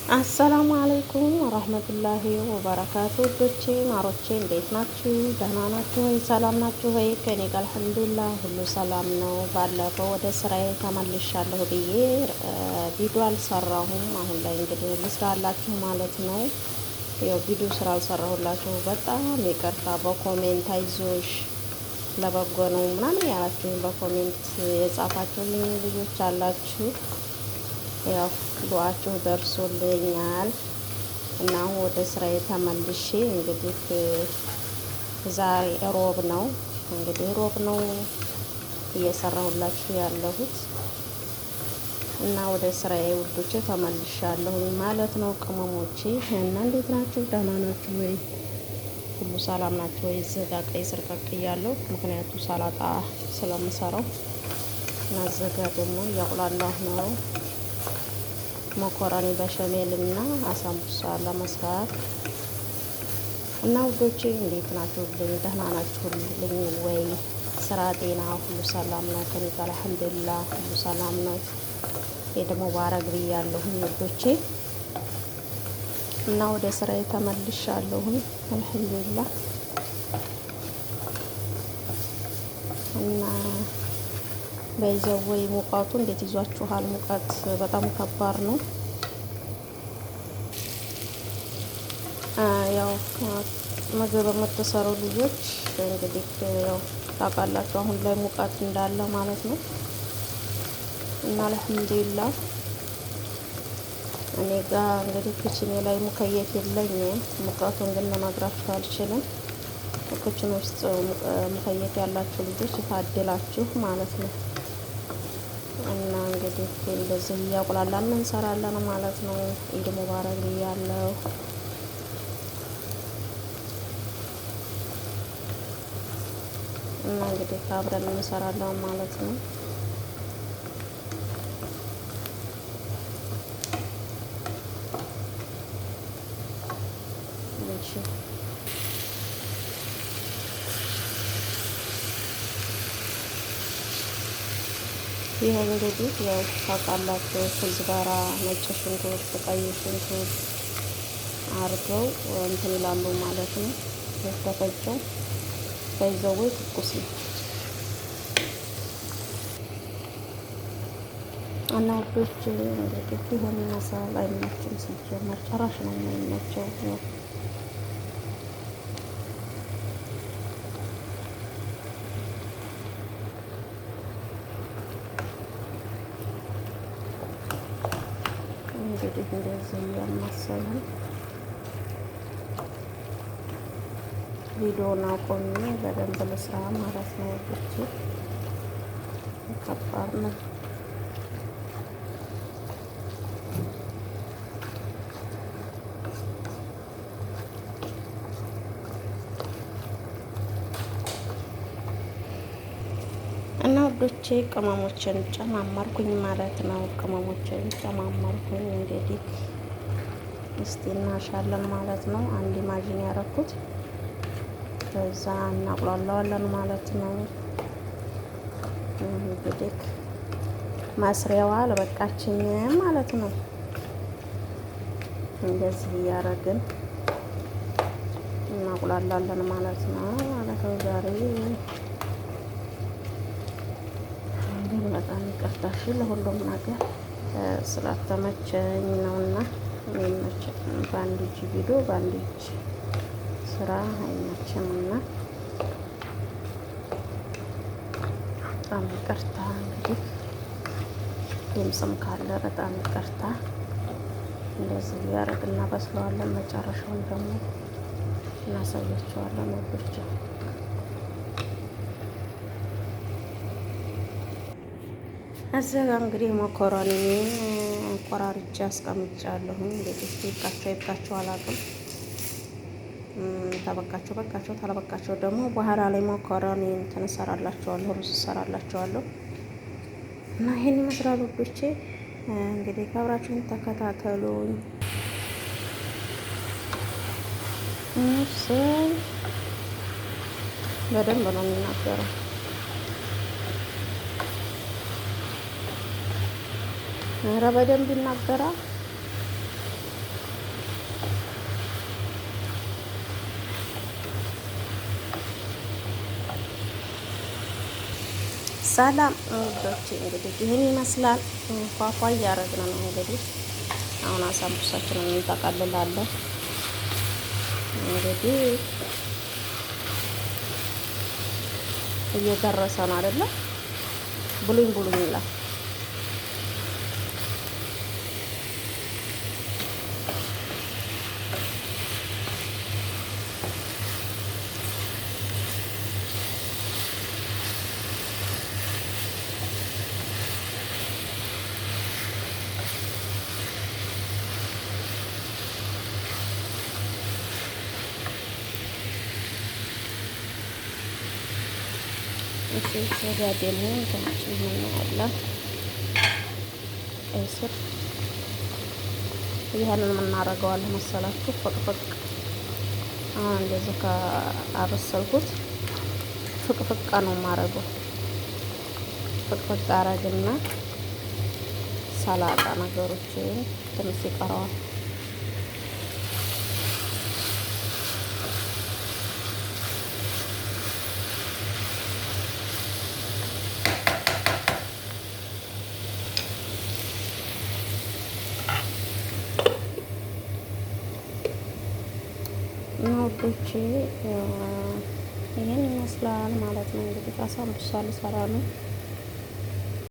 አሰላሙ አለይኩም ወራህመቱላሂ ወበረካቱ። ውዶቼ ማሮቼ እንዴት ናችሁ? ደህና ናችሁ ወይ? ሰላም ናችሁ ወይ? ከኔ ጋር አልሐምዱሊላህ ሁሉ ሰላም ነው። ባለፈው ወደ ስራዬ ተመልሻለሁ ብዬ ቪዲዮ አልሰራሁም። አሁን ላይ እንግዲህ ልስራላችሁ ማለት ነው። ያው ቪዲዮ ስራ አልሰራሁላችሁ በጣም ይቅርታ። በኮሜንት አይዞሽ ለበጎ ነው ምናምን ያላችሁ በኮሜንት የጻፋችሁልኝ ልጆች አላችሁ። ያው ዱዓችሁ ደርሶልኛል እና አሁን ወደ ስራዬ ተመልሼ እንግዲህ ዛሬ ሮብ ነው። እንግዲህ ሮብ ነው እየሰራሁላችሁ ያለሁት እና ወደ ስራዬ ውዶቼ ተመልሻለሁ ማለት ነው። ቅመሞቼ እና እንዴት ናችሁ? ደህና ናችሁ ወይ? ሁሉ ሰላም ናችሁ ወይ? እዚህ ጋ ቀይ ስር ቀቅያለሁ፣ ምክንያቱ ሰላጣ ስለምሰራው እና እዚህ ጋ ደግሞ እያቁላላሁ ነው መኮረኒ በሸሜል እና አሳምቡሳ ለመስራት እና ውዶቼ እንዴት ናችሁ? ደህና ናችሁልኝ ወይ? ስራ ጤና ሁሉ ሰላም ነው? ከኔ ጋር አልሐምዱሊላህ ሁሉ ሰላም ነው። ደግሞ ባረግ ብያለሁኝ ውዶቼ እና ወደ ስራዬ ተመልሻለሁኝ አልሐምዱሊላህ። እና በይዘው ወይ ሙቀቱ እንዴት ይዟችኋል? ሙቀት በጣም ከባድ ነው። ያው ምግብ የምትሰሩ ልጆች እንግዲህ ያው ታውቃላችሁ አሁን ላይ ሙቀት እንዳለ ማለት ነው። እና አልሐምዱሊላህ እኔ ጋር እንግዲህ ክችኔ ላይ ሙከየፍ የለኝም። ሙቀቱን ግን ልነግራችሁ አልችልም። ክችን ውስጥ ሙከየፍ ያላችሁ ልጆች ታድላችሁ ማለት ነው። እና እንግዲህ እንደዚህ እያቁላላን እንሰራለን ማለት ነው። ኢድ ሙባረክ ብያለሁ። እና እንግዲህ አብረን እንሰራለን ማለት ነው። እሺ ይሄ እንግዲህ ያው ታውቃላችሁ ኩዝባራ፣ ነጭ ሽንኩርት፣ ቀይ ሽንኩርት አርገው እንትን ይላሉ ማለት ነው። የተፈጨው በይዘው ትኩስ ነው እና ውዶች እንግዲህ ይሄን መሳል አይመችም። ሲጀመር ጭራሽ ነው የማይመቸው። እንግዲህ እንደዚህ እያማሰልን ቪዲዮውን አቆሜ በደንብ ልስራ ማለት ነው። ወጥቼ ከባድ ነው። እና ወዶቼ ቅመሞችን ጨማመርኩኝ ማለት ነው። ቅመሞችን ጨማመርኩኝ እንግዲህ እስቲ እናሻለን ማለት ነው። አንድ ማጂን ያረኩት ከዛ እናቁላለዋለን ማለት ነው። እንግዲህ ማስሪያዋ ለበቃችኝ ማለት ነው። እንደዚህ እያረግን እናቁላላለን ማለት ነው ዛሬ በጣም ይቅርታሽ ለሁሉም ነገር ስላልተመቸኝ ነውና የሚመቸኝ በአንድ እጅ ቪዲዮ በአንድ እጅ ስራ አይመችምና በጣም ይቅርታ። እንግዲህ ድምፅም ካለ በጣም ይቅርታ። እንደዚህ እያደረግ እናበስለዋለን። መጨረሻውን ደግሞ እናሳያቸዋለን ወዶች። እዚህ ጋር እንግዲህ መኮረኒ ቆራርጬ አስቀምጫለሁኝ። እንግዲህ ይብቃቸው አላውቅም። ተበቃቸው በቃቸው፣ ተለበቃቸው ደግሞ በኋላ ላይ መኮረኒ እንትን እሰራላቸዋለሁ፣ ሩዝ እሰራላቸዋለሁ እና ይሄን ይመስላል ውዶቼ። እንግዲህ ከአብራችሁን ተከታተሉኝ። በደንብ ነው የሚናገረው። ኧረ በደንብ ይናገራል። ሰላም ውዶቼ፣ እንግዲህ ይህን ይመስላል። ፏፏ እያደረግን ነው። እንግዲህ አሁን አሳምቡሳችንን እንጠቀልላለን። እንግዲህ እየደረሰ ነው አይደለ? ብሉኝ ብሉኝ ይላል። እሺ ወዲያ ደግሞ እንትናችን እናያለን። ቀይ ስር ይህንን የምናደርገዋለን መሰላችሁ። ፍቅፍቅ አሁን እንደዚህ ከአበሰልኩት ፍቅፍቅ ነው የማደርገው። ፍቅፍቅ አረግና ሰላጣ ነገሮችን ትንሽ ይቀረዋል። እና ውዶቼ ይህን ይመስላል ማለት ነው። እንግዲህ አሳምቡሳ ልሰራ ነው።